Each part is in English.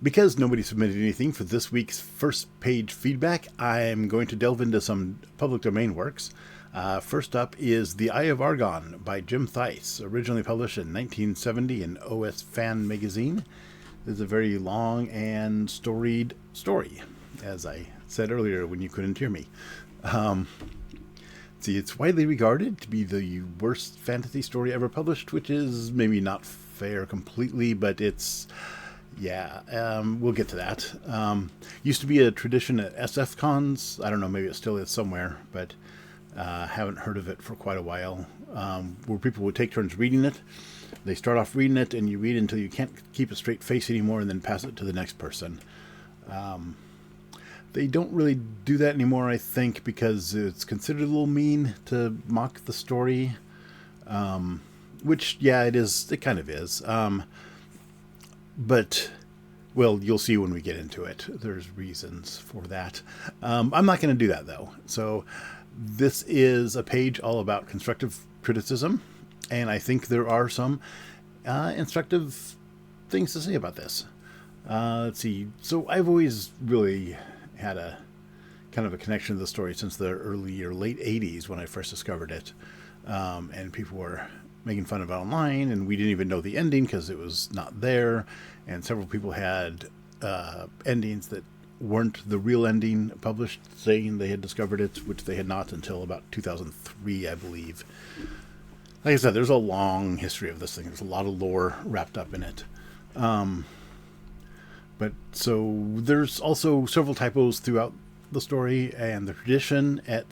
Because nobody submitted anything for this week's first page feedback, I'm going to delve into some public domain works. First up is The Eye of Argon by Jim Theiss, originally published in 1970 in OS Fan magazine. This is a very long and storied story, as I said earlier when you couldn't hear me. It's widely regarded to be the worst fantasy story ever published, which is maybe not fair completely, but it's... we'll get to that. Used to be a tradition at SF cons. I don't know, maybe it still is somewhere, but haven't heard of it for quite a while. Where people would take turns reading it. They start off reading it, and you read until you can't keep a straight face anymore, and then pass it to the next person. They don't really do that anymore, I think, because it's considered a little mean to mock the story. Which, it is. It kind of is. But, well, you'll see when we get into it. There's reasons for that. I'm not going to do that, though. So this is a page all about constructive criticism, and I think there are some instructive things to say about this. Let's see. So I've always really had a kind of a connection to the story since the early or late 80s when I first discovered it. And people were making fun of it online, and we didn't even know the ending because it was not there, and several people had endings that weren't the real ending published, saying they had discovered it, which they had not until about 2003, I believe. Like I said, there's a long history of this thing. There's a lot of lore wrapped up in it. But so there's also several typos throughout the story, and the tradition at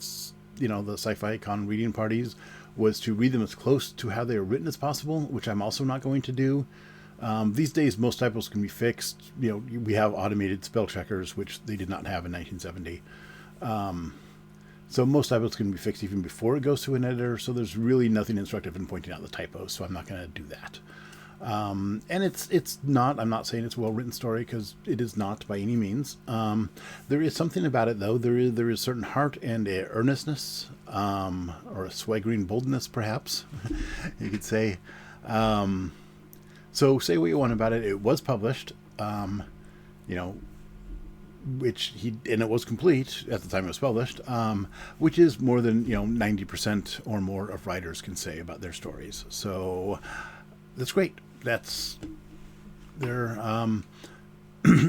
the sci-fi con reading parties was to read them as close to how they were written as possible, which I'm also not going to do. These days, most typos can be fixed. We have automated spell checkers, which they did not have in 1970. So most typos can be fixed even before it goes to an editor, so there's really nothing instructive in pointing out the typos, so I'm not going to do that. And it's not, I'm not saying it's a well-written story, because it is not by any means. There is something about it, though. There is certain heart and a earnestness, or a swaggering boldness, perhaps, you could say. So say what you want about it. It was published, and it was complete at the time it was published, which is more than, 90% or more of writers can say about their stories. So that's great. That's their,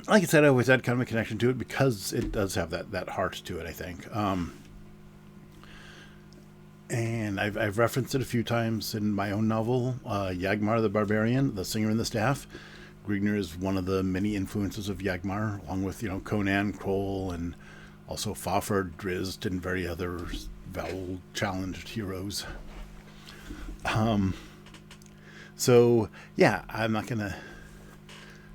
like I said, I always had kind of a connection to it because it does have that heart to it, I think. And I've referenced it a few times in my own novel, Yagmar the Barbarian, The Singer and the Staff. Griegner is one of the many influences of Yagmar, along with, Conan, Kroll, and also Fafhrd, Drizzt, and very other vowel-challenged heroes. So, I'm not going to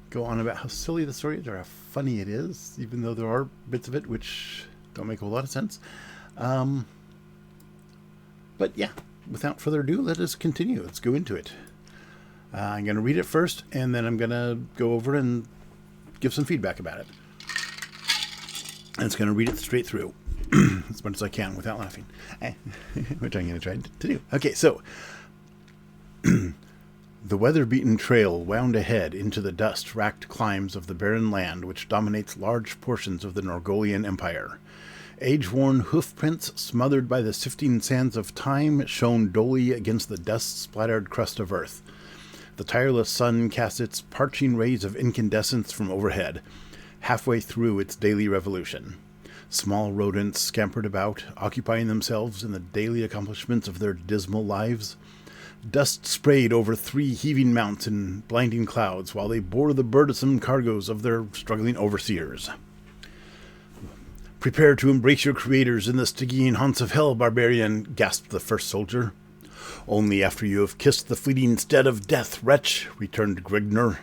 go on about how silly the story is or how funny it is, even though there are bits of it which don't make a whole lot of sense. But without further ado, let us continue. Let's go into it. I'm going to read it first, and then I'm going to go over and give some feedback about it. And it's going to read it straight through as much as I can without laughing, which I'm going to try to do. Okay, so the weather-beaten trail wound ahead into the dust-racked climes of the barren land which dominates large portions of the Norgolian Empire. Age-worn hoofprints smothered by the sifting sands of time shone dully against the dust-splattered crust of earth. The tireless sun cast its parching rays of incandescence from overhead, halfway through its daily revolution. Small rodents scampered about, occupying themselves in the daily accomplishments of their dismal lives. Dust sprayed over 3 heaving mounts in blinding clouds while they bore the burdensome cargoes of their struggling overseers. "Prepare to embrace your creators in the Stygian haunts of hell, barbarian," gasped the first soldier. "Only after you have kissed the fleeting stead of death, wretch," returned Griegner.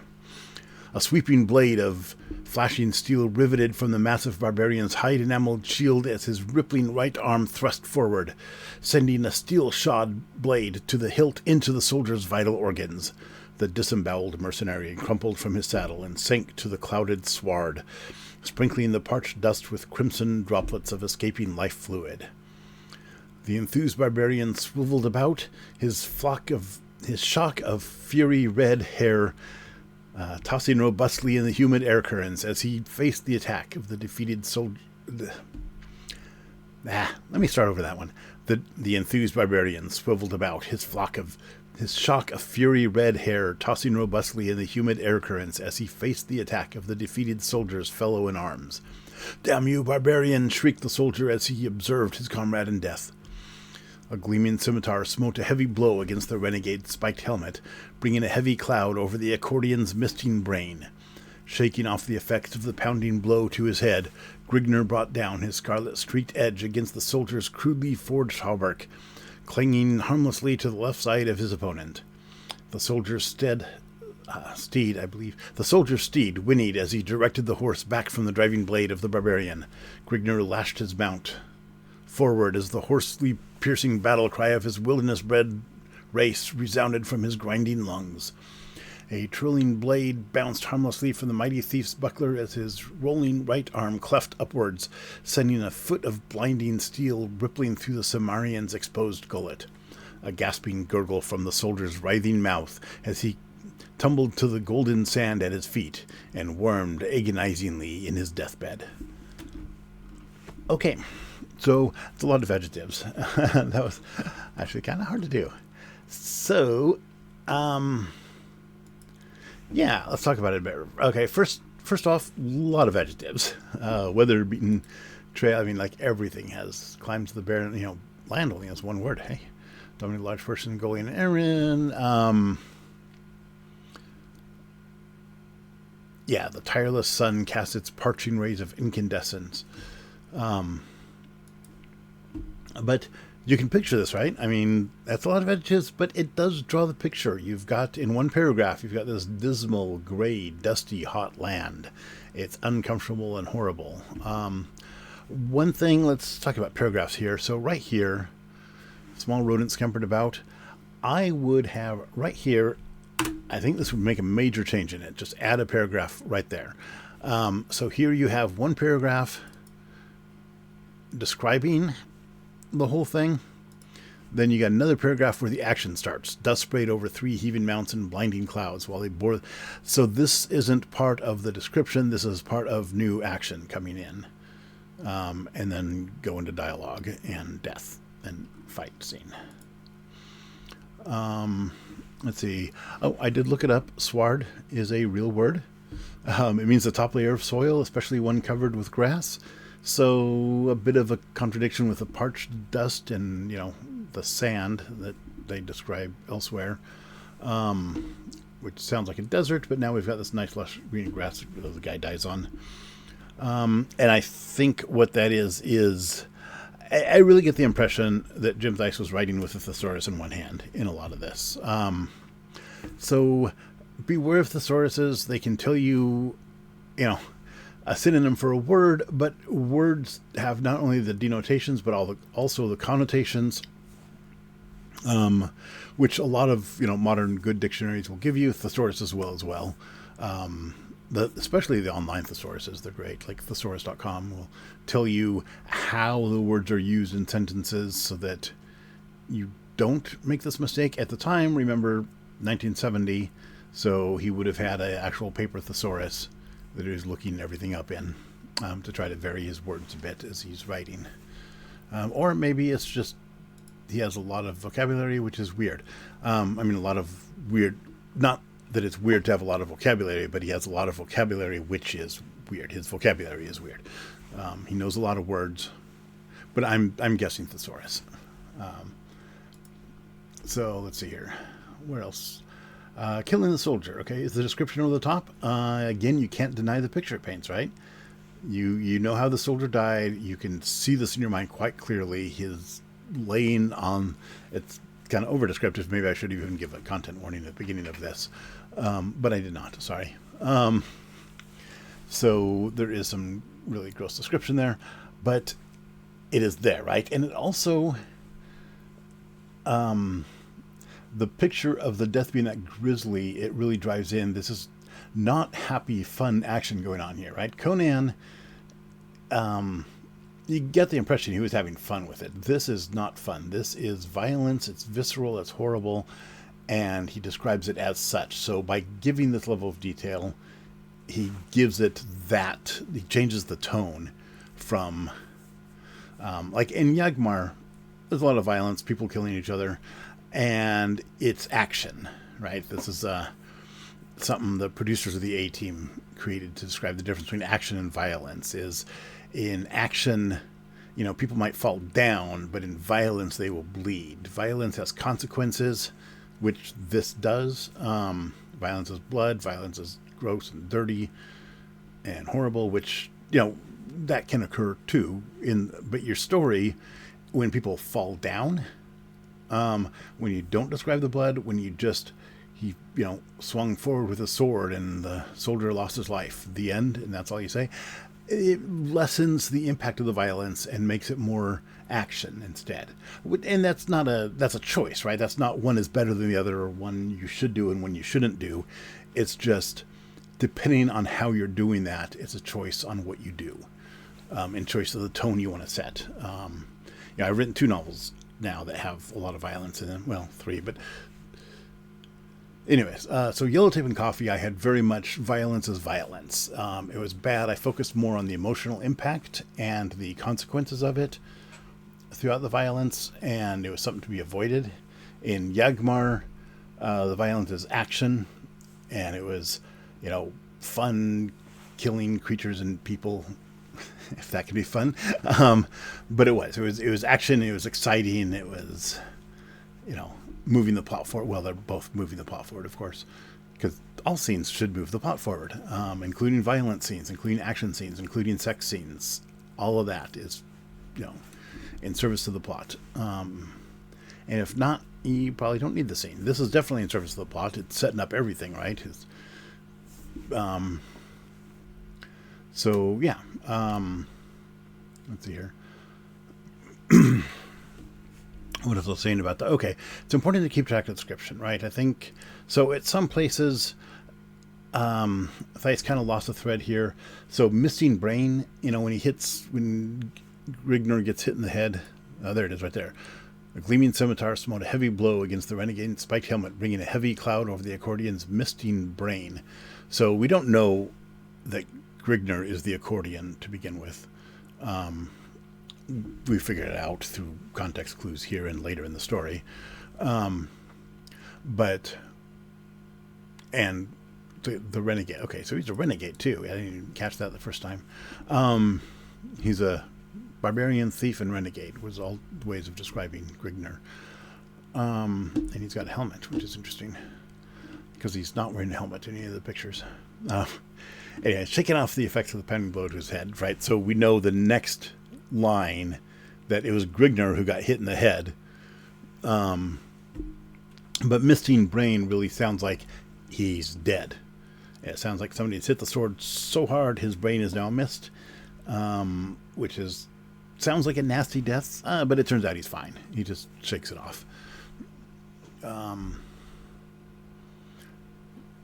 A sweeping blade of flashing steel riveted from the massive barbarian's hide-enameled shield as his rippling right arm thrust forward, sending a steel-shod blade to the hilt into the soldier's vital organs. The disemboweled mercenary crumpled from his saddle and sank to the clouded sward, sprinkling the parched dust with crimson droplets of escaping life fluid. The enthused barbarian swiveled about, his shock of fury red hair tossing robustly in the humid air currents as he faced the attack of the defeated soldier. Let me start over that one. The enthused barbarian swiveled about, his shock of fury red hair tossing robustly in the humid air currents as he faced the attack of the defeated soldier's fellow in arms. "Damn you, barbarian!" shrieked the soldier as he observed his comrade in death. A gleaming scimitar smote a heavy blow against the renegade's spiked helmet, bringing a heavy cloud over the accordion's misting brain. Shaking off the effects of the pounding blow to his head, Grigner brought down his scarlet-streaked edge against the soldier's crudely forged hauberk, clinging harmlessly to the left side of his opponent. The soldier's steed whinnied as he directed the horse back from the driving blade of the barbarian. Grigner lashed his mount forward as the hoarsely piercing battle cry of his wilderness-bred race resounded from his grinding lungs. A trilling blade bounced harmlessly from the mighty thief's buckler as his rolling right arm cleft upwards, sending a foot of blinding steel rippling through the Cimmerian's exposed gullet. A gasping gurgle from the soldier's writhing mouth as he tumbled to the golden sand at his feet and wormed agonizingly in his deathbed. Okay, so it's a lot of adjectives. That was actually kind of hard to do. So, yeah, let's talk about it a bit. Okay, first off, a lot of adjectives. Weather-beaten trail. I mean, like everything has climbed to the barren. Land only has one word. Hey, dominate a large person, Golian Aaron. Yeah, the tireless sun casts its parching rays of incandescence. But you can picture this, right? I mean, that's a lot of adjectives, but it does draw the picture. You've got, in one paragraph, you've got this dismal, gray, dusty, hot land. It's uncomfortable and horrible. One thing, let's talk about paragraphs here. So right here, small rodents scampered about. I would have right here, I think this would make a major change in it. Just add a paragraph right there. So here you have one paragraph describing the whole thing. Then you got another paragraph where the action starts. Dust sprayed over 3 heaving mounts and blinding clouds while they bore. So this isn't part of the description. This is part of new action coming in. And then go into dialogue and death and fight scene. Let's see. Oh, I did look it up. Sward is a real word. It means the top layer of soil, especially one covered with grass. So a bit of a contradiction with the parched dust and, the sand that they describe elsewhere, which sounds like a desert, but now we've got this nice lush green grass that the guy dies on. And I think what that is I really get the impression that Jim Theiss was writing with a thesaurus in one hand in a lot of this. So beware of thesauruses. They can tell you, a synonym for a word, but words have not only the denotations, but also the connotations, which a lot of, modern good dictionaries will give you. Thesauruses will as well. Especially the online thesauruses, they're great. Like thesaurus.com will tell you how the words are used in sentences so that you don't make this mistake. At the time, remember 1970, so he would have had an actual paper thesaurus that he was looking everything up in to try to vary his words a bit as he's writing. Or maybe it's just he has a lot of vocabulary, which is weird. A lot of weird, not that it's weird to have a lot of vocabulary, but he has a lot of vocabulary, which is weird. His vocabulary is weird. He knows a lot of words, but I'm guessing thesaurus. So let's see here. Where else? Killing the soldier. Okay, is the description over the top? Again, you can't deny the picture it paints, right? You know how the soldier died. You can see this in your mind quite clearly. His laying on, it's kind of over descriptive. Maybe I should even give a content warning at the beginning of this, but I did not. Sorry. So there is some really gross description there, but it is there, right? And it also, the picture of the death being that grisly, it really drives in. This is not happy, fun action going on here, right? Conan, you get the impression he was having fun with it. This is not fun. This is violence. It's visceral. It's horrible. and he describes it as such. So by giving this level of detail, he gives it that, he changes the tone from, like in Yagmar, there's a lot of violence, people killing each other, and it's action, right? This is something the producers of the A-Team created to describe the difference between action and violence. Is in action, people might fall down, but in violence they will bleed. Violence has consequences, which this does. Violence is blood, violence is gross and dirty and horrible, which, that can occur too. But your story, when people fall down, when you don't describe the blood, when he swung forward with a sword and the soldier lost his life, the end, and that's all you say, it lessens the impact of the violence and makes it more action instead. And that's a choice, right? That's not one is better than the other, or one you should do and one you shouldn't do. It's just depending on how you're doing that, it's a choice on what you do, and choice of the tone you want to set. I've written 2 novels now that have a lot of violence in them. Well, 3, but anyways, so Yellow Tape and Coffee, I had very much violence as violence. It was bad. I focused more on the emotional impact and the consequences of it throughout the violence, and it was something to be avoided. In Yagmar, the violence is action, and it was, fun killing creatures and people, if that could be fun. But it was action. It was exciting. It was, moving the plot forward. Well, they're both moving the plot forward, of course, because all scenes should move the plot forward, including violent scenes, including action scenes, including sex scenes. All of that is, in service to the plot. And if not, you probably don't need the scene. This is definitely in service to the plot. It's setting up everything, right? So yeah. Let's see here. What is I saying about that? Okay, it's important to keep track of the description, right? I think so. At some places, Theiss kind of lost the thread here. So missing brain, when Grigner gets hit in the head, there it is, right there. A gleaming scimitar smote a heavy blow against the renegade spiked helmet, bringing a heavy cloud over the accordion's misting brain. So we don't know that Grigner is the accordion to begin with. We figured it out through context clues here and later in the story. And the renegade. Okay, so he's a renegade too. I didn't even catch that the first time. He's a barbarian, thief, and renegade was all ways of describing Grigner. And he's got a helmet, which is interesting, because he's not wearing a helmet in any of the pictures. Anyway, shaking off the effects of the pounding blow to his head, right? So we know the next line that it was Grigner who got hit in the head. But misting brain really sounds like he's dead. It sounds like somebody's hit the sword so hard his brain is now missed, which sounds like a nasty death, but it turns out he's fine. He just shakes it off.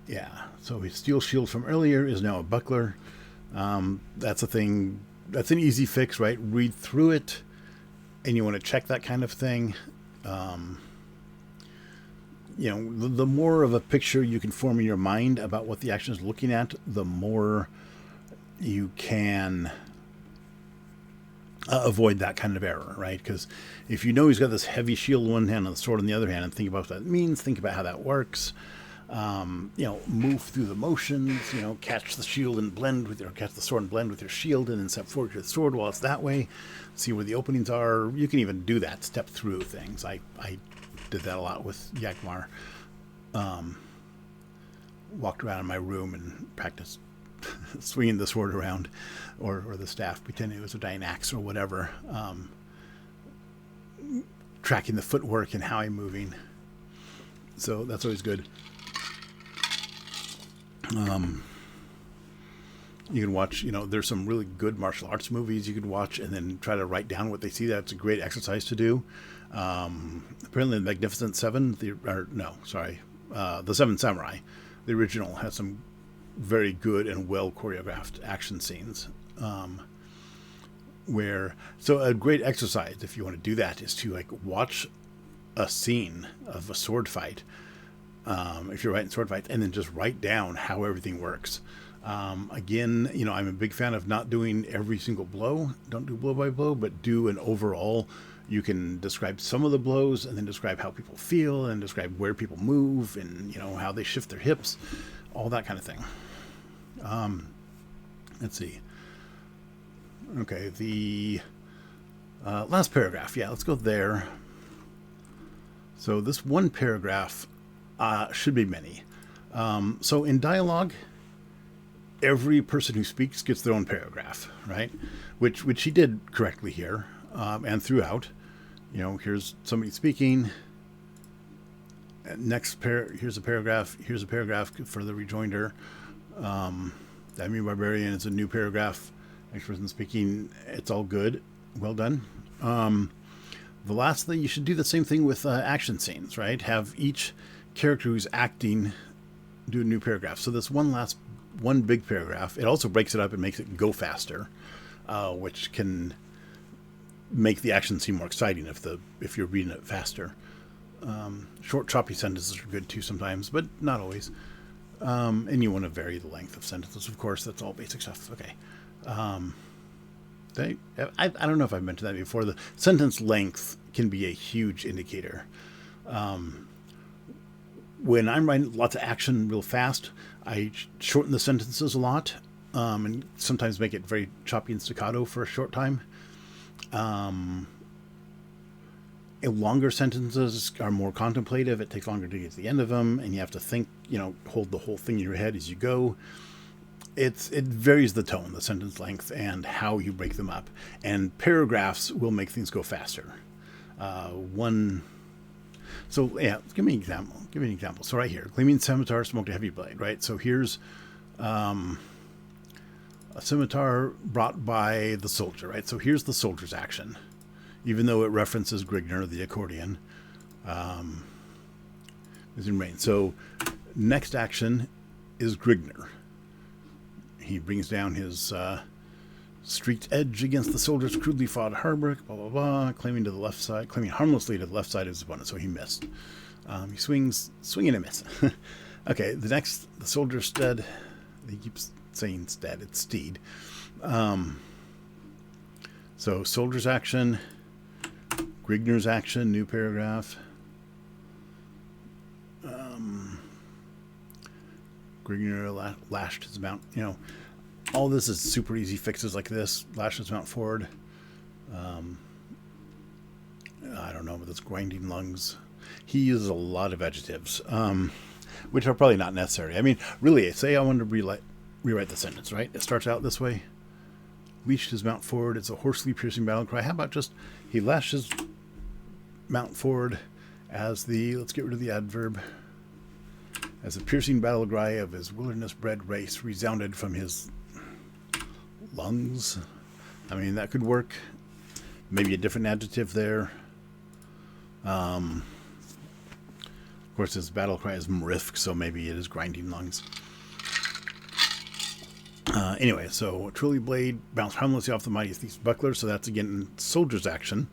Yeah, so his steel shield from earlier is now a buckler. That's a thing. That's an easy fix, right? Read through it, and you want to check that kind of thing. The more of a picture you can form in your mind about what the action is looking at, the more you can avoid that kind of error, right? Because if you know he's got this heavy shield in one hand and the sword in the other hand, and think about what that means, think about how that works. Move through the motions, catch the shield and catch the sword and blend with your shield, and then step forward to the sword while it's that way. See where the openings are. You can even do that, step through things. I did that a lot with Yagmar. Walked around in my room and practiced swinging the sword around, or the staff, pretending it was a dying axe or whatever. Tracking the footwork and how I'm moving. So that's always good. You can watch, there's some really good martial arts movies you could watch and then try to write down what they see. That's a great exercise to do. Apparently the Magnificent Seven, The Seven Samurai, the original, has some very good and well choreographed action scenes. So a great exercise, if you want to do that, is to watch a scene of a sword fight if you're writing sword fights, and then just write down how everything works. Again, I'm a big fan of not doing every single blow. Don't do blow by blow, but do an overall. You can describe some of the blows and then describe how people feel and describe where people move and, how they shift their hips, all that kind of thing. Let's see. Okay, the last paragraph. Yeah, let's go there. So this one paragraph should be many. So in dialogue, every person who speaks gets their own paragraph, right? Which he did correctly here and throughout. Here's somebody speaking. Here's a paragraph. Here's a paragraph for the rejoinder. That mean barbarian is a new paragraph. Next person speaking. It's all good. Well done. The last thing, you should do the same thing with action scenes, right? Have each character who's acting do a new paragraph. So this one big paragraph, it also breaks it up and makes it go faster, which can make the action seem more exciting if you're reading it faster. Short, choppy sentences are good too sometimes, but not always. And you want to vary the length of sentences, of course. That's all basic stuff. Okay. I don't know if I've mentioned that before. The sentence length can be a huge indicator. When I'm writing lots of action real fast, I shorten the sentences a lot, and sometimes make it very choppy and staccato for a short time. Longer sentences are more contemplative. It takes longer to get to the end of them, and you have to think, hold the whole thing in your head as you go. It varies the tone, the sentence length, and how you break them up. And paragraphs will make things go faster. So yeah, give me an example. So right here, gleaming scimitar, smoked a heavy blade, right? So here's a scimitar brought by the soldier, right? So here's the soldier's action, even though it references Grigner, the accordion, is in rain. So next action is Grigner. He brings down his streaked edge against the soldier's crudely fought hauberk, blah, blah, blah, claiming harmlessly to the left side of his opponent, so he missed. He swing and a miss. Okay, the soldier's stead, he keeps saying stead, it's steed. So soldier's action, Grigner's action, new paragraph. Grigner lashed his mount, all this is super easy fixes like this. Lash his mount forward. I don't know, but this grinding lungs. He uses a lot of adjectives, which are probably not necessary. I mean, really, say I wanted to rewrite the sentence, right? It starts out this way. Leashed his mount forward. It's a hoarsely piercing battle cry. How about just he lashed his mount forward as let's get rid of the adverb, as the piercing battle cry of his wilderness-bred race resounded from his lungs. I mean, that could work. Maybe a different adjective there. Of course, his battle cry is mrifk, so maybe it is grinding lungs. Anyway, so truly blade bounced harmlessly off the mighty Theiss buckler. So that's again soldier's action.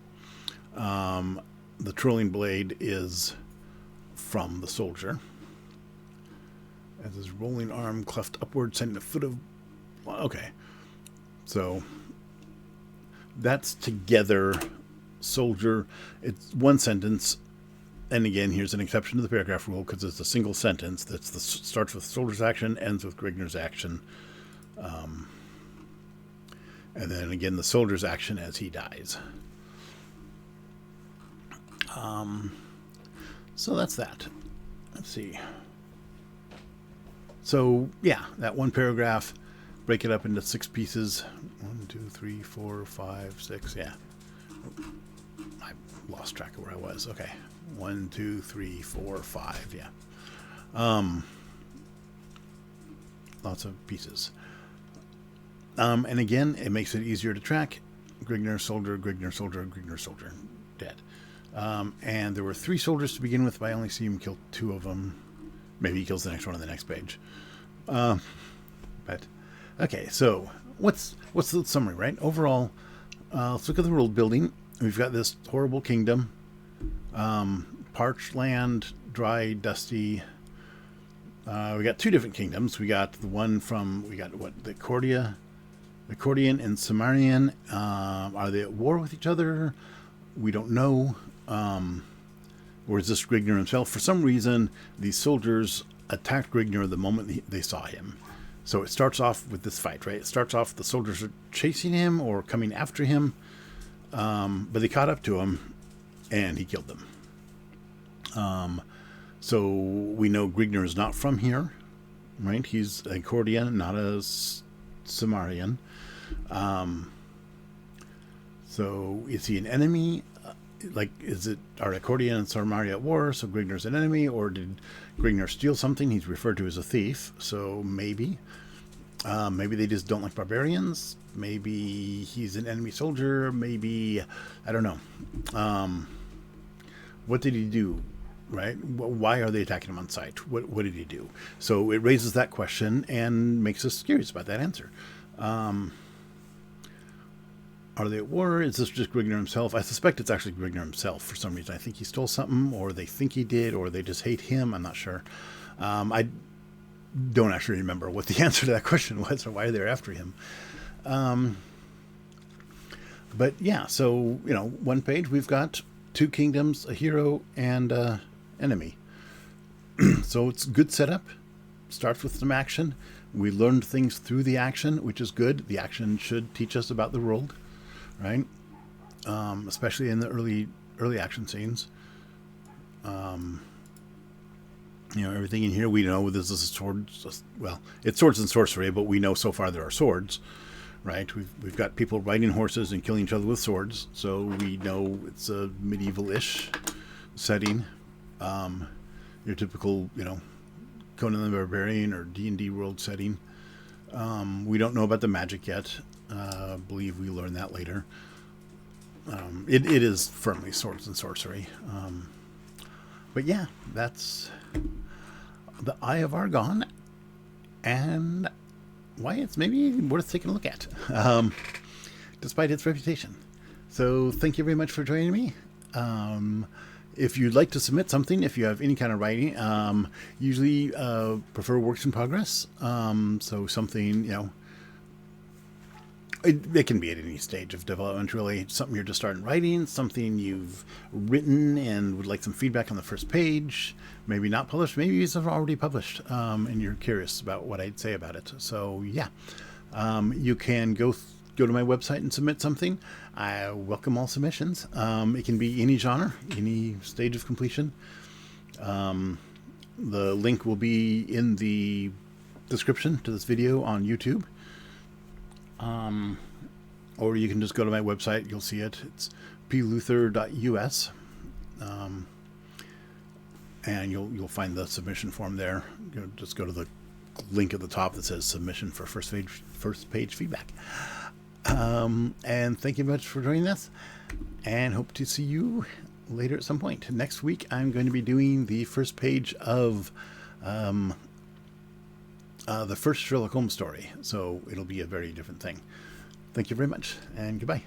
The trolling blade is from the soldier. As his rolling arm cleft upward, sending a foot of... Okay. So that's together soldier. It's one sentence. And again, here's an exception to the paragraph rule because it's a single sentence. Starts with soldier's action, ends with Grigner's action. And then again, the soldier's action as he dies. So that's that. Let's see. So yeah, that one paragraph, break it up into 6 pieces. 1, 2, 3, 4, 5, 6. Yeah. I lost track of where I was. Okay. 1, 2, 3, 4, 5. Yeah. Lots of pieces. And again, it makes it easier to track. Grigner, soldier, Grigner, soldier, Grigner, soldier. Dead. And there were 3 soldiers to begin with, but I only see him kill 2 of them. Maybe he kills the next one on the next page. But okay, so what's the summary, right? Overall, let's look at the world building. We've got this horrible kingdom, parched land, dry, dusty, We got two different kingdoms. We got the one from, we got what, the Accordian and Cimmerian. Are they at war with each other? We don't know. Or is this Grignr himself? For some reason, these soldiers attacked Grignr the moment they saw him. So it starts off with this fight, right? It starts off, the soldiers are chasing him or coming after him. But they caught up to him and he killed them. So we know Grignr is not from here, right? He's a Accordian, not a Cimmerian. So is he an enemy? Like, are Accordian and Cimmeria at war, so Grignr's an enemy? Or did Grignr steal something? He's referred to as a thief, so maybe. Maybe they just don't like barbarians. Maybe he's an enemy soldier. Maybe, I don't know. What did he do? Right? Why are they attacking him on sight? What did he do? So it raises that question and makes us curious about that answer. Are they at war? Is this just Grignr himself? I suspect it's actually Grignr himself for some reason. I think he stole something, or they think he did, or they just hate him. I'm not sure. I don't actually remember what the answer to that question was, or why they're after him. But yeah, so, you know, one page, we've got two kingdoms, a hero, and enemy. So it's good setup. Starts with some action. We learned things through the action, which is good. The action should teach us about the world, right? Especially in the early action scenes. You know, everything in here we know this is swords. Well, it's swords and sorcery, but we know so far there are swords, right? We've got people riding horses and killing each other with swords, so we know it's a medieval-ish setting. Your typical, you know, Conan the Barbarian or D&D world setting. We don't know about the magic yet. I believe we learn that later. It is firmly swords and sorcery. But yeah, that's the Eye of Argon, and why it's maybe worth taking a look at, despite its reputation. So thank you very much for joining me. If you'd like to submit something, if you have any kind of writing, usually prefer works in progress. So something, you know, it can be at any stage of development, really. Something you're just starting writing, something you've written and would like some feedback on the first page, maybe not published, maybe it's already published, and you're curious about what I'd say about it. So yeah, you can go to my website and submit something. I welcome all submissions. It can be any genre, any stage of completion. The link will be in the description to this video on YouTube. Or you can just go to my website. You'll see it. It's pluther.us. And you'll find the submission form there. Just go to the link at the top that says submission for first page feedback. And thank you much for joining us, and hope to see you later at some point. Next week, I'm going to be doing the first page of the first Sherlock Holmes story, so it'll be a very different thing. Thank you very much, and goodbye.